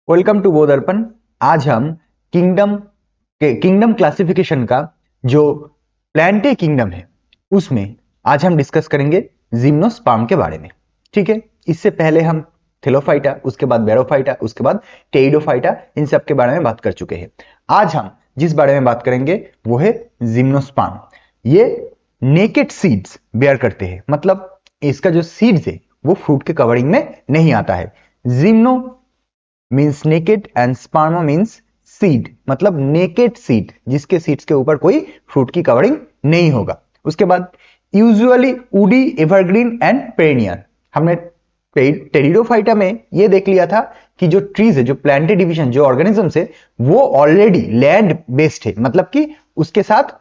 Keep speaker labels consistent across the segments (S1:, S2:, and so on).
S1: Welcome to बोधर्पण। आज हम kingdom classification का जो प्लांटे किंगडम है उसमें आज हम डिस्कस करेंगे जिम्नोस्पर्म के बारे में। ठीक है, इससे पहले हम थेलोफाइटा, उसके बाद बैरोफाइटा, उसके बाद टेरिडोफाइटा, इन सब के बारे में बात कर चुके हैं। आज हम जिस बारे में बात करेंगे वो है जिम्नोस्पर्म। ये नेकेड सीड्स बेयर करते हैं, मतलब इसका जो सीड्स है वो फ्रूट के कवरिंग में नहीं आता है। Gymno means naked and स्पर्मा means seed, मतलब नेकेड सीड जिसके सीड्स के ऊपर कोई फ्रूट की कवरिंग नहीं होगा। उसके बाद usually woody, evergreen and perennial. हमने टेरिडोफाइटा में ये देख लिया था कि जो ट्रीज है, जो प्लांटे डिवीजन, जो ऑर्गेनिजम्स है वो ऑलरेडी लैंड बेस्ड है, मतलब कि उसके साथ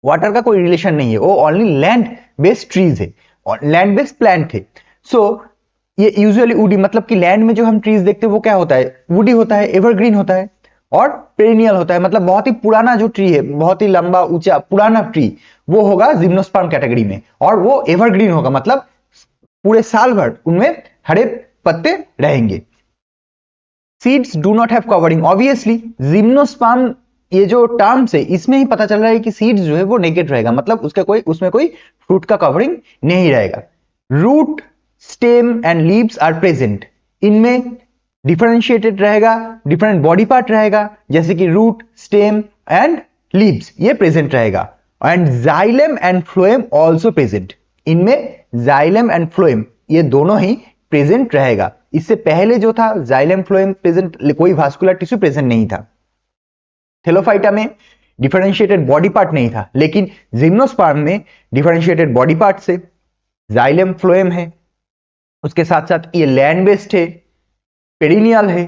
S1: वाटर का कोई रिलेशन नहीं है, वो ओनली लैंड बेस्ड ट्रीज है, लैंड बेस्ड प्लांट है। सो ये यूजुअली वुडी, मतलब कि लैंड में जो हम ट्रीज देखते हैं वो क्या होता है, वुडी होता है, एवरग्रीन होता है और पेरिनियल होता है, मतलब बहुत ही पुराना जो ट्री है, बहुत ही लंबा ऊंचा पुराना ट्री, वो होगा जिम्नोस्पर्म कैटेगरी में। और वो एवरग्रीन होगा, मतलब पूरे साल भर उनमें हरे पत्ते रहेंगे। Seeds do not have covering. Obviously gymnosperm, ये जो टर्म्स है इसमें ही पता चल रहा है कि सीड्स जो है वो नेकेड रहेगा, मतलब उसमें कोई फ्रूट का कवरिंग नहीं रहेगा। Root, stem and leaves are present. इनमें डिफरेंशिएटेड रहेगा, डिफरेंट बॉडी पार्ट रहेगा, जैसे कि रूट, स्टेम एंड लीव्स, ये प्रेजेंट रहेगा। And xylem and phloem also present. इनमें जाइलम एंड फ्लोएम ये दोनों ही प्रेजेंट रहेगा। इससे पहले जो था जाइलम फ्लोएम प्रेजेंट, कोई वास्कुलर टिश्यू प्रेजेंट नहीं था। थेलोफाइटा में डिफरेंशिएटेड बॉडी पार्ट नहीं था, लेकिन जिम्नोस्पर्म में डिफरेंशिएटेड बॉडी पार्ट से जाइलम फ्लोएम है, उसके साथ साथ ये लैंड बेस्ड है, पेरिनियल है,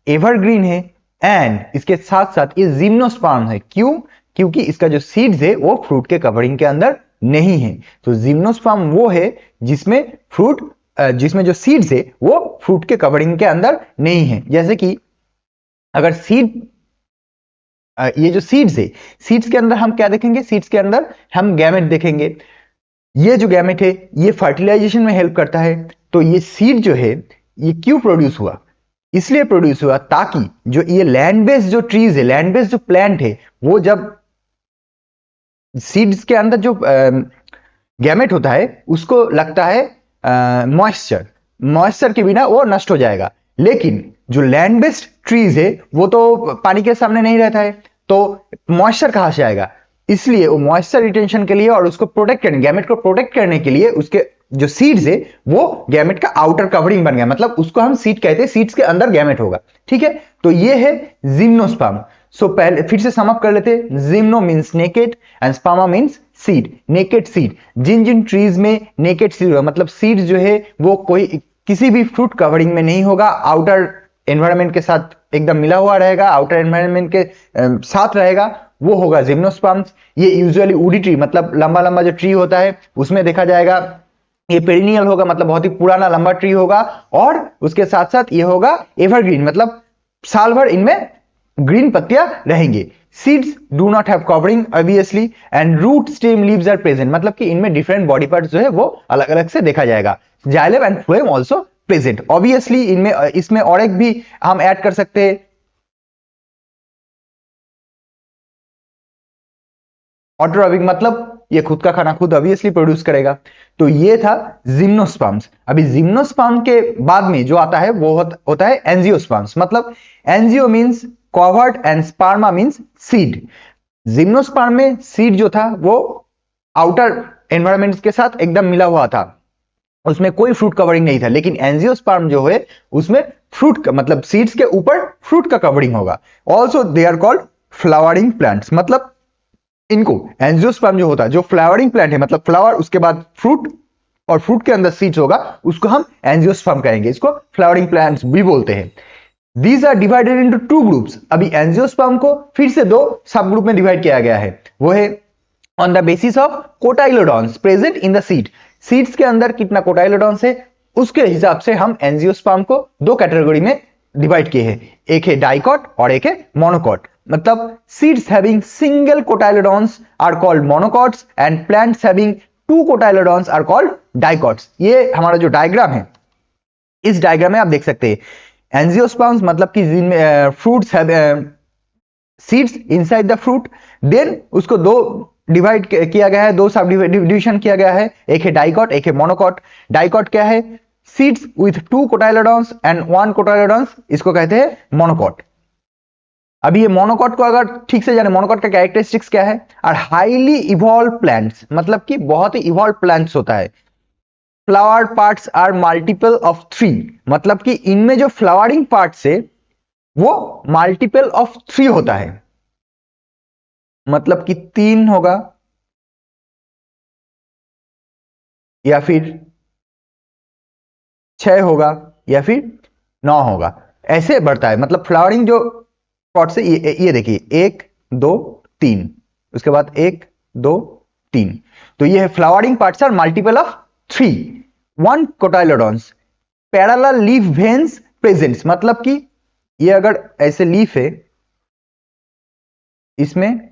S1: एवरग्रीन है एंड इसके साथ साथ ये जिम्नोस्पर्म है। क्यों? क्योंकि इसका जो सीड्स है वो फ्रूट के कवरिंग के अंदर नहीं है। तो जिम्नोस्पर्म वो है जिसमें जो सीड्स है वो फ्रूट के कवरिंग के अंदर नहीं है। जैसे कि अगर ये जो सीड्स है, सीड्स के अंदर हम क्या देखेंगे, सीड्स के अंदर हम गैमेट देखेंगे। ये जो गैमेट है ये फर्टिलाइजेशन में हेल्प करता है। तो ये सीड जो है ये क्यों प्रोड्यूस हुआ? इसलिए प्रोड्यूस हुआ ताकि जो ये लैंड बेस्ड जो ट्रीज है, लैंड बेस्ड जो प्लांट है, वो जब सीड्स के अंदर जो गैमेट होता है उसको लगता है मॉइस्चर के बिना वो नष्ट हो जाएगा। लेकिन जो लैंड बेस्ड ट्रीज है वो तो पानी के सामने नहीं रहता है, तो मॉइस्चर कहां से आएगा? इसलिए वो मॉइस्चर रिटेंशन के लिए और उसको प्रोटेक्ट करने, गैमेट को प्रोटेक्ट करने के लिए उसके जो सीड्स है वो गैमेट का आउटर कवरिंग बन गया, मतलब उसको हम सीड कहते हैं, सीड्स के अंदर गैमेट होगा। ठीक है, तो ये है जिम्नोस्पर्म। सो पहले फिर से समअप कर लेते हैं। Gymno means naked and sperma means seed, naked seed. जिन जिन ट्रीज में नेकेड सीड होगा, मतलब सीड जो है वो कोई किसी भी फ्रूट कवरिंग में नहीं होगा, आउटर एनवायरमेंट के साथ एकदम मिला हुआ रहेगा, आउटर एनवायरमेंट के साथ रहेगा, वो होगा जिम्नोस्पर्म्स। ये यूजुअली वुडी ट्री, मतलब लंबा लंबा जो ट्री होता है उसमें देखा जाएगा। ये पेरिनियल होगा, मतलब बहुत ही पुराना लंबा ट्री होगा। और उसके साथ साथ ये होगा एवरग्रीन, मतलब साल भर इनमें ग्रीन पत्तियां रहेंगे। Seeds do not have covering obviously and root, stem, leaves are present, मतलब कि इनमें डिफरेंट बॉडी पार्ट्स जो है वो अलग अलग से देखा जाएगा। Xylem and phloem also present. Obviously इसमें और एक भी हम ऐड कर सकते हैं, ऑटोट्रॉपिक, मतलब ये खुद का खाना खुद ऑब्वियसली प्रोड्यूस करेगा। तो ये था जिम्नोस्पर्म्स। अभी जिम्नोस्पर्म के बाद में जो आता है वो होता है एंजियोस्पर्म्स, मतलब angio means covered and sperma means seed. Gymnosperm में सीड जो था वो आउटर एनवायरमेंट के साथ एकदम मिला हुआ था, उसमें कोई फ्रूट कवरिंग नहीं था। लेकिन एंजियोस्पर्म जो है उसमें फ्रूट का, मतलब सीड्स के ऊपर फ्रूट का कवरिंग होगा। Also they are called flowering plants, मतलब इनको एंजियोस्पर्म जो होता है, जो फ्लावरिंग प्लांट है, मतलब फ्लावर उसके बाद फ्रूट और फ्रूट के अंदर सीड्स होगा, उसको हम एंजियोस्पर्म कहेंगे, इसको फ्लावरिंग प्लांट्स भी बोलते हैं। These are divided into two groups। अभी एंजियोस्पर्म को फिर से दो सब ग्रुप में डिवाइड किया गया है, वो है on the basis of cotyledons present in the seed. Seeds के अंदर कितना कोटाइलोडॉन्स है उसके हिसाब से हम एंजियोस्पर्म को दो कैटेगरी में डिवाइड किए हैं, एक है डाइकॉट और एक है मोनोकॉट। मतलब seeds having single cotyledons are called monocots and plants having two cotyledons are called dicots. ये हमारा जो डायग्राम है, इस डायग्राम में आप देख सकते हैं एंजियोस्पर्म्स मतलब कि जिनमें fruits have seeds inside the fruit, then उसको दो डिवाइड किया गया है, दो सब डिविजन किया गया है, एक है डाइकॉट एक है मोनोकॉट। डाइकॉट क्या है? सीड्स विथ 2 कोटाइलोडॉन्स एंड 1 कोटाइलोडॉन्स, इसको कहते हैं मोनोकॉट। अभी ये मोनोकॉट को अगर ठीक से जाने, मोनोकॉट का कैरेक्टरिस्टिक्स क्या है? आर हाईली इवॉल्व प्लांट्स, मतलब कि बहुत ही इवॉल्व प्लांट्स होता है। Flower parts are multiple of 3, मतलब कि इनमें जो फ्लावरिंग पार्ट्स है वो मल्टीपल ऑफ 3 होता है, मतलब कि 3 होगा या फिर 6 होगा या फिर 9 होगा, ऐसे बढ़ता है। मतलब फ्लावरिंग जो पॉट से ये देखिए 1 2 3, उसके बाद 1 2 3, तो ये है flowering parts are multiple of 3। 1 cotyledons, parallel leaf veins presents, मतलब कि ये अगर ऐसे लीफ है, इसमें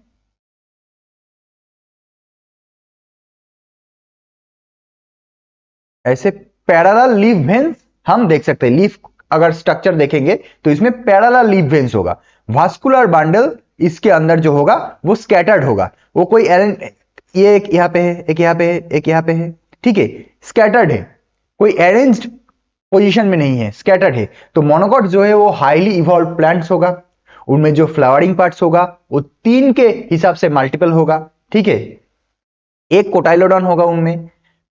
S1: ऐसे पैरेलल लीफ वेन्स हम देख सकते हैं। लीफ अगर स्ट्रक्चर देखेंगे तो इसमें पैरेलल लीफ वेन्स होगा। वास्कुलर बंडल इसके अंदर जो होगा वो स्कैटर्ड होगा, वो कोई ये एक यहां पे है, एक यहां पे है, एक यहां पे है, ठीक है, स्कैटर्ड है, कोई अरेंज्ड पोजीशन में नहीं है, स्कैटर्ड है। तो मोनोकॉट जो है वो हाईली इवॉल्व प्लांट्स होगा, उनमें जो फ्लावरिंग पार्ट्स होगा वो 3 के हिसाब से मल्टीपल होगा, ठीक है। एक कोटाइलोडॉन होगा उनमें,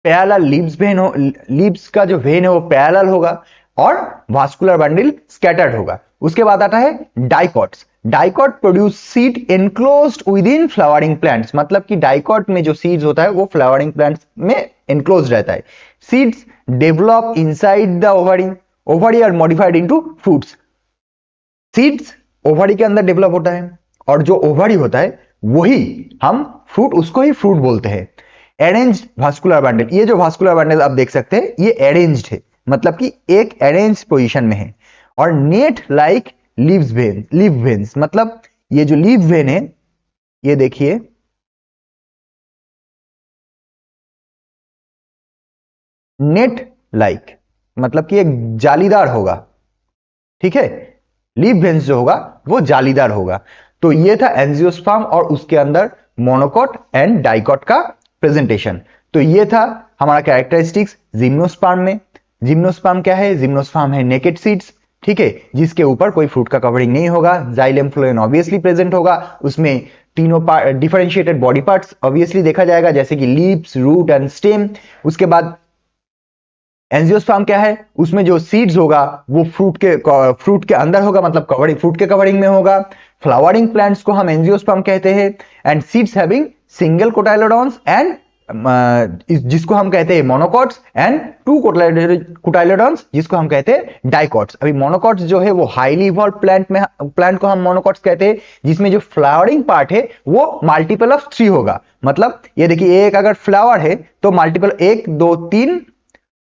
S1: पैरेलल लीव्स वेन हो, लीव्स का जो वेन है वो पैरेलल होगा, और वास्कुलर बंडल स्कैटर्ड होगा। उसके बाद आता है dicots. Dicot produce seed enclosed with in flowering plants, मतलब कि डाइकॉट में जो सीड्स होता है वो फ्लावरिंग प्लांट्स में एनक्लोज्ड रहता है। Seeds develop inside the ovary, ovary are modified into fruits. Seeds ovary के अंदर डेवलप होता है, और जो ओवरी होता है वही हम फ्रूट, उसको ही फ्रूट बोलते हैं। अरेंज्ड वास्कुलर बंडल, ये जो वास्कुलर बंडल आप देख सकते हैं ये अरेंज्ड है, मतलब कि एक अरेंज पोजीशन में है। और net like leaves when, leave veins, मतलब ये जो लीव वेन है ये देखिए, नेट लाइक मतलब कि एक जालीदार होगा, ठीक है। लीव वेन्स जो होगा वो जालीदार होगा। तो ये था एंजियोस्पर्म और उसके अंदर मोनोकॉट एंड डाइकॉट का प्रेजेंटेशन। तो ये था हमारा कैरेक्टरिस्टिक्स जिम्नोस्पर्म में। जिम्नोस्पर्म क्या है? जिम्नोस्पर्म है नेकेड सीड्स, ठीक है, जिसके ऊपर कोई फ्रूट का कवरिंग नहीं होगा। जाइलम फ्लोएम ऑब्वियसली प्रेजेंट होगा, उसमें तीनों डिफरेंशिएटेड बॉडी पार्ट्स ऑब्वियसली देखा जाएगा, जैसे कि लीव्स, रूट एंड स्टेम। उसके बाद एंजियोस्पर्म क्या है? उसमें जो सीड्स होगा वो फ्रूट के अंदर होगा, मतलब कवरिंग, फ्रूट के कवरिंग में होगा। फ्लावरिंग प्लांट्स को हम एंजियोस्पर्म कहते हैं। And seeds having single cotyledons and जिसको हम कहते हैं मोनोकॉट्स, एंड 2 कोटाइलोडॉन्स जिसको हम कहते हैं डाइकॉट्स। अभी मोनोकॉट्स जो है वो हाईली इवॉल्व प्लांट को हम मोनोकॉट्स कहते हैं, जिसमें जो फ्लावरिंग पार्ट है वो मल्टीपल ऑफ 3 होगा। मतलब ये देखिए, एक अगर फ्लावर है तो मल्टीपल 1 2 3,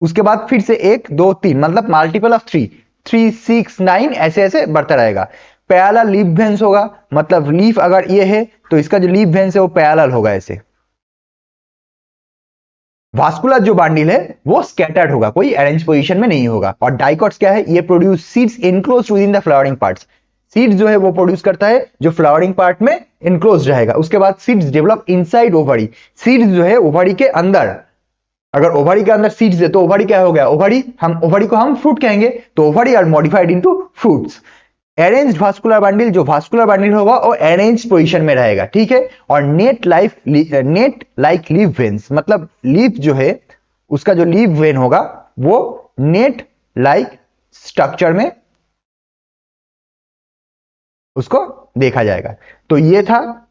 S1: उसके बाद फिर से 1 2 3, मतलब मल्टीपल ऑफ 3, 3 6 9, ऐसे ऐसे बढ़ता रहेगा। पैरेलल लीफ वेन्स होगा, मतलब लीफ अगर ये है तो इसका जो लीफ वेन्स है वो पैरेलल होगा ऐसे। वास्कुलर जो बंडल है वो स्कैटर्ड होगा, कोई अरेंज पोजीशन में नहीं होगा। और डाइकॉट्स क्या है? ये produce seeds enclosed with in the flowering parts. Seeds जो है वो प्रोड्यूस करता है जो फ्लावरिंग पार्ट में एनक्लोज्ड रहेगा। उसके बाद seeds develop inside ovary. Seeds जो है ओवरी के अंदर, अगर ओवरी के अंदर सीड्स है तो ओवरी क्या हो गया? ओवरी, हम ओवरी को हम फ्रूट कहेंगे, तो ovary are modified into fruits. Arranged vascular bundle, जो वास्कुलर बंडल होगा वो अरेंज पोजीशन में रहेगा, ठीक है। और नेट लाइक लीव वेन्स, मतलब लीफ जो है उसका जो लीव वेन होगा वो नेट लाइक स्ट्रक्चर में उसको देखा जाएगा। तो ये था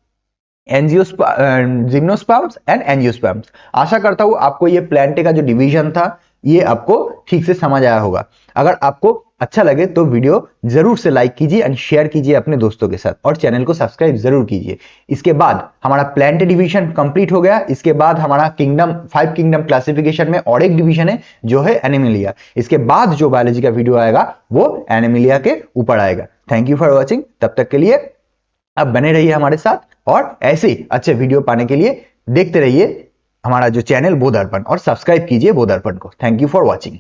S1: जिम्नोस्पर्म्स एंड एंजियोस्पर्म्स। आशा करता हूं आपको ये प्लांटे का जो डिवीजन था ये आपको ठीक से समझ आया होगा। अगर आपको अच्छा लगे तो वीडियो जरूर से लाइक कीजिए एंड शेयर कीजिए अपने दोस्तों के साथ, और चैनल को सब्सक्राइब जरूर कीजिए। इसके बाद हमारा प्लांट डिवीजन कंप्लीट हो गया। इसके बाद हमारा किंगडम 5 किंगडम क्लासिफिकेशन में और एक डिवीजन है जो है एनिमलिया। इसके बाद जो बायोलॉजी का वीडियो आएगा वो एनिमलिया के ऊपर आएगा। Thank you for watching. तब तक के लिए आप बने रहिए हमारे साथ, और ऐसे अच्छे वीडियो पाने के लिए देखते रहिए हमारा जो चैनल बो दर्पण, और सब्सक्राइब कीजिए बो दर्पण को। Thank you for watching.